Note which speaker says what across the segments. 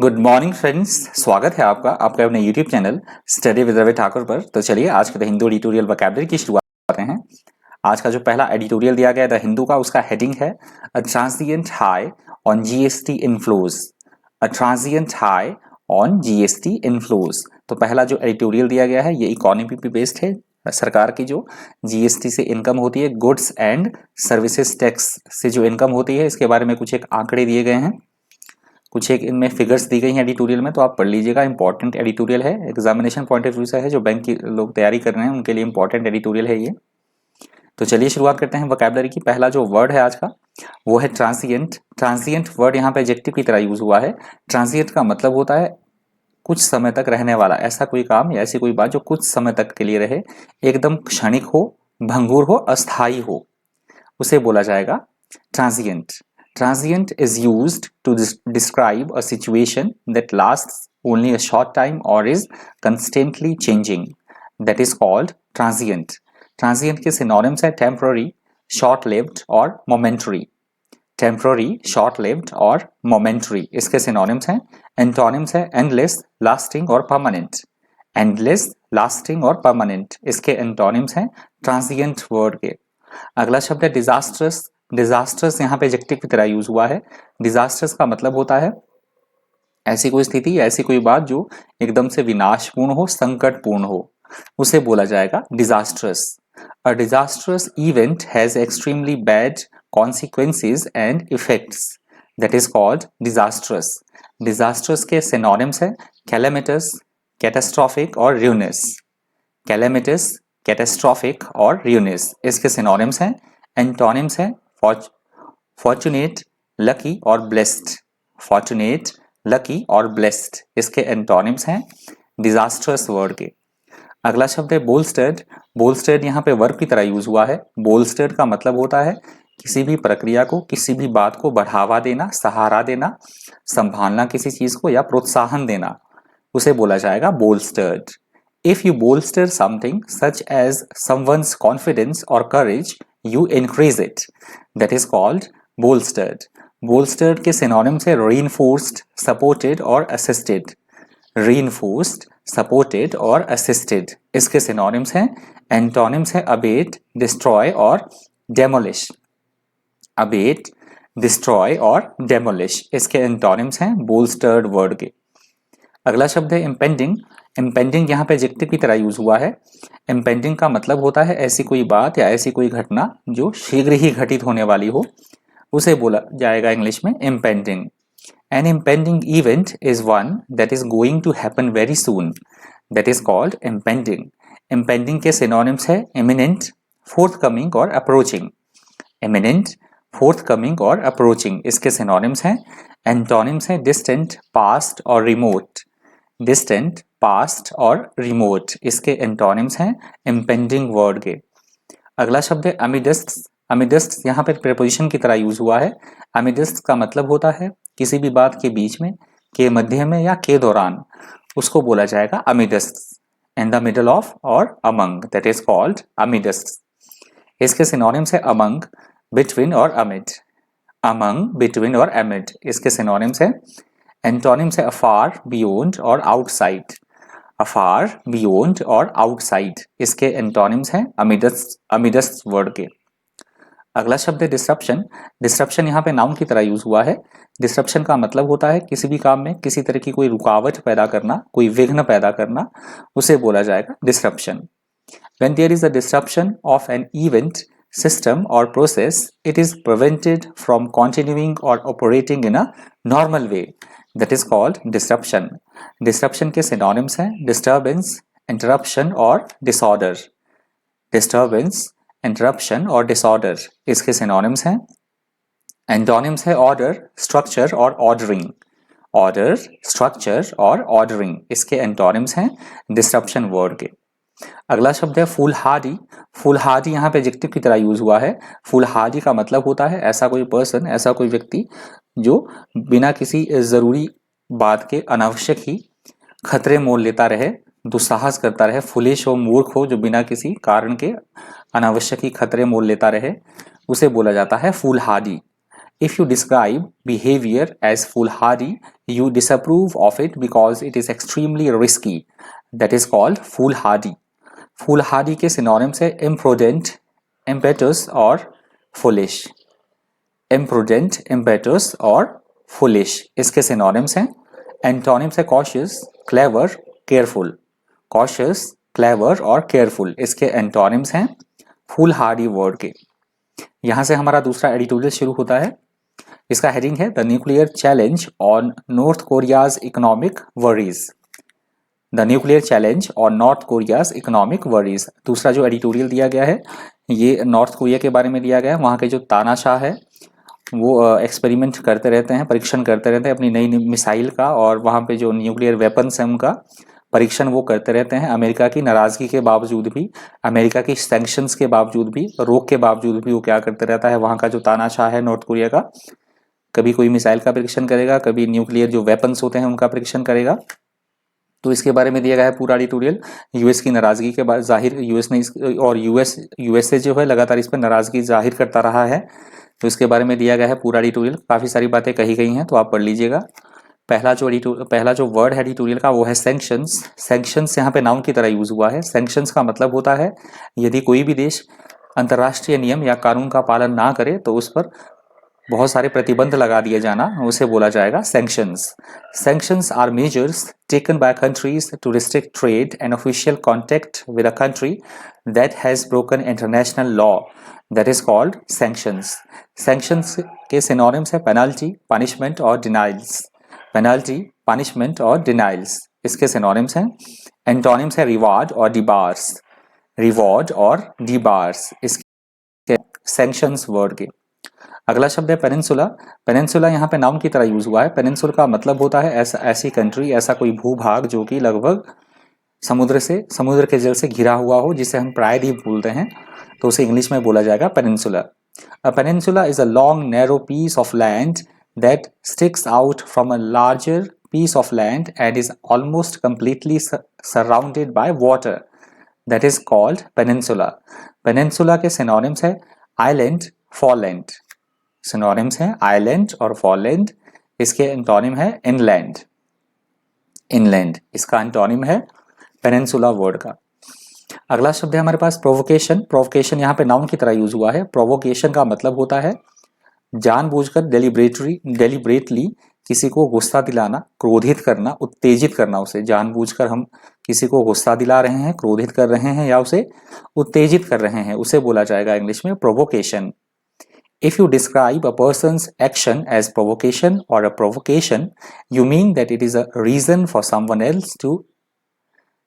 Speaker 1: Good morning friends. स्वागत है आपका अपने YouTube channel study with Ravi Thakur पर। तो चलिए आज के द हिंदू एडिटोरियल वोकैबुलरी की शुरुआत करते हैं। आज का जो पहला एडिटोरियल दिया गया है द हिंदू का, उसका हेडिंग है a transient high on GST inflows. A transient high on GST inflows. तो पहला जो एडिटोरियल दिया गया है ये इकोनॉमी पे बेस्ड है। सरकार की जो जीएसटी से इनकम होती है, गुड्स एंड सर्विसेज टैक्स से जो इनकम होती है, इसके बारे में कुछ एक आंकड़े दिए गए हैं, कुछ एक इनमें फिगर्स दी गई हैं एडिटोरियल में। तो आप पढ़ लीजिएगा, इंपॉर्टेंट एडिटोरियल है, एग्जामिनेशन पॉइंट ऑफ व्यू से है, जो बैंक के लोग तैयारी कर रहे हैं उनके लिए इंपॉर्टेंट एडिटोरियल है ये। तो चलिए शुरुआत करते हैं वोकैबुलरी की। पहला जो वर्ड है आज का वो है ट्रांसिएंट। ट्रांसिएंट वर्ड यहाँ पे एडजेक्टिव की तरह यूज हुआ है। ट्रांसिएंट का मतलब होता है कुछ समय तक रहने वाला, ऐसा कोई काम या ऐसी कोई बात जो कुछ समय तक के लिए रहे, एकदम क्षणिक हो, भंगुर हो, अस्थायी हो, उसे बोला जाएगा transient. Transient is used to describe a situation that lasts only a short time or is constantly changing. That is called transient. Transient के synonyms है temporary, short-lived और momentary. Temporary, short-lived और momentary इसके synonyms हैं। Antonyms है endless, lasting और permanent. Endless, lasting और permanent इसके antonyms हैं transient word के। अगला शब्द है disastrous। डिजास्टर्स यहाँ पे एडजेक्टिव की तरह यूज हुआ है। डिजास्टर्स का मतलब होता है ऐसी कोई स्थिति, ऐसी कोई बात जो एकदम से विनाशपूर्ण हो, संकटपूर्ण हो, उसे बोला जाएगा disasters. A disasters event has extremely bad consequences and effects, that is called disasters. Disasters के सिनोनिम्स है कैलेमिटस, कैटास्ट्रोफिक और र्यूनस। कैलेमिटस, कैटास्ट्रोफिक और र्यूनस इसके सिनोनिम्स हैं। एंटोनिम्स हैं फॉर्चुनेट, लकी और ब्लेस्ड। फॉर्चुनेट, लकी और ब्लेस्ड इसके एंटोनिम्स हैं डिजास्टर्स वर्ड के। अगला शब्द है बोलस्टर्ड। बोलस्टर्ड यहाँ पे वर्ब की तरह यूज हुआ है। बोलस्टर्ड का मतलब होता है किसी भी प्रक्रिया को, किसी भी बात को बढ़ावा देना, सहारा देना, संभालना किसी चीज को या प्रोत्साहन देना, उसे बोला जाएगा बोलस्टर्ड। If you bolster something such as someone's confidence or courage, you increase it. That is called bolstered. Bolstered के synonyms है reinforced, supported और assisted. Reinforced, supported और assisted इसके synonyms हैं। Antonyms है abate, destroy और demolish. Abate, destroy और demolish इसके antonyms हैं bolstered word के। अगला शब्द है impending। impending यहाँ पे एडजेक्टिव की तरह यूज हुआ है। impending का मतलब होता है ऐसी कोई बात या ऐसी कोई घटना जो शीघ्र ही घटित होने वाली हो, उसे बोला जाएगा इंग्लिश में impending. An impending event is one that is going to happen very soon. That is called impending. impending के synonyms है imminent, forthcoming और approaching. imminent, forthcoming और approaching इसके synonyms हैं। antonyms है distant, past और remote. डिस्टेंट, पास्ट और remote इसके एंटोनिम्स हैं इम्पेंडिंग वर्ड के। अगला शब्द है अमिडस्ट। अमिडस्ट यहाँ पे प्रीपोजिशन की तरह यूज हुआ है। अमिडस्ट का मतलब होता है किसी भी बात के बीच में, के मध्य में या के दौरान, उसको बोला जाएगा amidst. In the middle of और among, that is called amidst. इसके सिनोनिम्स है अमंग, बिटवीन और अमिड। अमंग, बिटवीन और अमिड इसके सिनोनिम्स है। एंटोनिम्स है अफार, बियॉन्ड और आउटसाइड। अफार, बियॉन्ड और आउटसाइड इसके एंटोनिम्स हैं अमिडस्ट वर्ड के। अगला शब्द है डिस्ट्रप्शन। डिस्ट्रप्शन यहाँ पे नाउन की तरह यूज हुआ है। डिस्ट्रप्शन का मतलब होता है किसी भी काम में किसी तरह की कोई रुकावट पैदा करना, कोई विघ्न पैदा करना, उसे बोला जाएगा disruption. When there is a disruption of an event, system or process, it is prevented from continuing or operating in a normal way. That is called disruption. Disruption के synonyms हैं disturbance, interruption और disorder. Disturbance, interruption और disorder इसके synonyms हैं। Antonyms है order, structure और ordering. Order, structure और ordering इसके antonyms हैं disruption word के। अगला शब्द है फूलहारी। फूलहारी यहाँ पे एडजेक्टिव की तरह यूज हुआ है। फूलहारी का मतलब होता है ऐसा कोई पर्सन, ऐसा कोई व्यक्ति जो बिना किसी जरूरी बात के अनावश्यक ही खतरे मोल लेता रहे, दुस्साहस करता रहे, फुलिश हो, मूर्ख हो, जो बिना किसी कारण के अनावश्यक ही खतरे मोल लेता रहे, उसे बोला जाता है फूलहारी। If you describe behavior as foolhardy, you disapprove of it because it is extremely risky. That is called foolhardy. Foolhardy के synonyms है imprudent, impetuous और foolish. Imprudent, impetuous और foolish इसके synonyms हैं. Antonyms है cautious, clever, careful. Cautious, clever और careful इसके antonyms हैं foolhardy word के. यहां से हमारा दूसरा एडिटोरियल शुरू होता है. इसका हेडिंग है the nuclear challenge on north Korea's economic worries. The nuclear challenge on north Korea's economic worries. दूसरा जो एडिटोरियल दिया गया है ये नॉर्थ कोरिया के बारे में दिया गया है. वहाँ के जो तानाशाह है वो एक्सपेरिमेंट करते रहते हैं, परीक्षण करते रहते हैं अपनी नई मिसाइल का, और वहाँ पे जो न्यूक्लियर वेपन्स हैं उनका परीक्षण वो करते रहते हैं. अमेरिका की नाराज़गी के बावजूद भी, अमेरिका की सैंक्शंस के बावजूद भी, रोक के बावजूद भी वो क्या करते रहता है, वहाँ का जो तानाशाह है नॉर्थ कोरिया का, कभी कोई मिसाइल का परीक्षण करेगा, कभी न्यूक्लियर जो वेपन्स होते हैं उनका परीक्षण करेगा. तो इसके बारे में दिया गया है पूरा एडिटोरियल. यूएस की नाराज़गी के बाद जाहिर यूएस ने और यूएसए जो है लगातार इस पर नाराज़गी जाहिर करता रहा है. तो इसके बारे में दिया गया है पूरा एडिटोरियल. काफ़ी सारी बातें कही गई हैं तो आप पढ़ लीजिएगा. पहला जो वर्ड है एडिटोरियल का वो है सैंक्शंस. सैंक्शंस यहाँ पे नाउन की तरह यूज हुआ है. सैंक्शंस का मतलब होता है यदि कोई भी देश अंतर्राष्ट्रीय नियम या कानून का पालन ना करे तो उस पर बहुत सारे प्रतिबंध लगा दिए जाना, उसे बोला जाएगा sanctions. Sanctions are measures taken by countries to restrict trade and official contact with a country that has broken international law. That is called sanctions. Sanctions के सिनोनिम्स है पेनल्टी, पनिशमेंट और डिनाइल्स. पेनल्टी, पनिशमेंट और denials इसके synonyms हैं. Antonyms है reward और debars. Reward और डिबार्स इसके सैंक्शंस वर्ड के. अगला शब्द है पेनिनसुला. पेनिनसुला यहाँ पे नाउन की तरह यूज हुआ है. पेनिनसुला का मतलब होता है ऐसी कंट्री, ऐसा कोई भूभाग जो कि लगभग समुद्र के जल से घिरा हुआ हो, जिसे हम प्रायद्वीप बोलते हैं, तो उसे इंग्लिश में बोला जाएगा peninsula. A peninsula is a long narrow piece of land that sticks out from a larger piece of land and is almost completely surrounded by water. That is called peninsula. Peninsula के synonyms है island, foreland. Synonyms है island और foreland. इसके antonym है inland. Inland इसका antonym है peninsula word का. अगला शब्द है हमारे पास प्रोवोकेशन. प्रोवोकेशन यहाँ पे नाउन की तरह यूज हुआ है. प्रोवोकेशन का मतलब होता है जानबूझकर, डेलिब्रेटली किसी को गुस्सा दिलाना, क्रोधित करना, उत्तेजित करना. उसे जानबूझकर हम किसी को गुस्सा दिला रहे हैं, क्रोधित कर रहे हैं या उसे उत्तेजित कर रहे हैं, उसे बोला जाएगा इंग्लिश में provocation. If you describe a person's action as provocation और a provocation, you mean that it is a reason for someone else to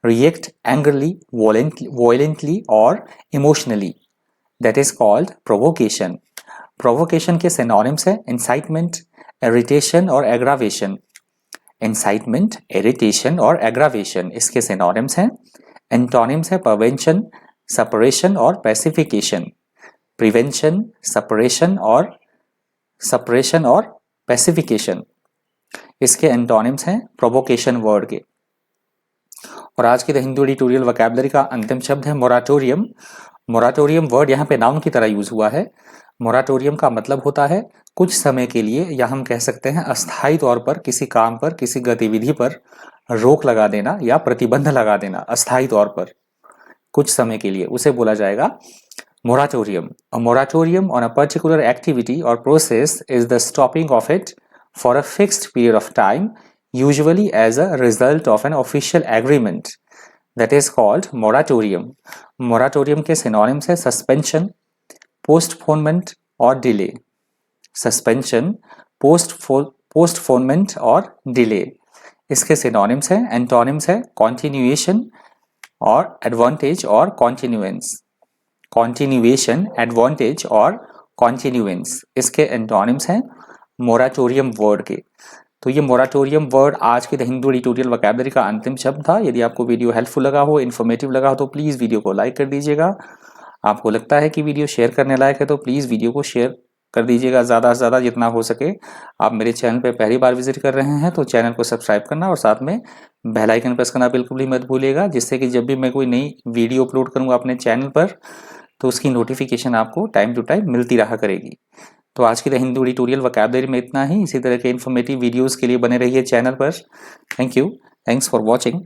Speaker 1: react angrily, violently और emotionally. That is called provocation. Provocation के synonyms है incitement, irritation और aggravation. Incitement, irritation और aggravation इसके synonyms हैं. Antonyms है prevention, separation और pacification. Prevention, separation और पैसिफिकेशन इसके एंटोनिम्स हैं प्रोवोकेशन वर्ड के. और आज के द हिंदू एडिटोरियल वोकैबुलरी का अंतिम शब्द है मोराटोरियम. मोराटोरियम वर्ड यहाँ पे नाउन की तरह यूज हुआ है. मोराटोरियम का मतलब होता है कुछ समय के लिए, या हम कह सकते हैं अस्थायी तौर पर किसी काम पर, किसी गतिविधि पर रोक लगा देना या प्रतिबंध लगा देना. अस्थायी तौर पर कुछ समय के लिए उसे बोला जाएगा moratorium. A moratorium on a particular activity और process is the stopping of it for a fixed period of time, usually as a result of an official agreement. That is called moratorium. Moratorium के synonyms है suspension, postponement और delay. Suspension, postponement और delay इसके synonyms हैं. Antonyms है continuation और advantage और continuance. Continuation, advantage और कॉन्टिन्यूएंस इसके एंटोनिम्स हैं मोराटोरियम वर्ड के. तो ये मोराटोरियम वर्ड आज के द हिंदू एडिटोरियल वोकैबुलरी का अंतिम शब्द था. यदि आपको वीडियो हेल्पफुल लगा हो, इन्फॉर्मेटिव लगा हो, तो प्लीज़ वीडियो को लाइक कर दीजिएगा. आपको लगता है कि वीडियो शेयर करने लायक है तो प्लीज़ वीडियो को शेयर कर दीजिएगा ज़्यादा से ज़्यादा जितना हो सके. आप मेरे चैनल पे पहली बार विजिट कर रहे हैं तो चैनल को सब्सक्राइब करना और साथ में बेल आइकन प्रेस करना बिल्कुल भी मत भूलिएगा, जिससे कि जब भी मैं कोई नई वीडियो अपलोड करूँगा अपने चैनल पर तो उसकी नोटिफिकेशन आपको टाइम टू टाइम मिलती रहा करेगी. तो आज की द हिंदू एडिटोरियल वोकैबुलरी में इतना ही। इसी तरह के इन्फॉर्मेटिव वीडियोस के लिए बने रहिए चैनल पर। Thank you, thanks for watching.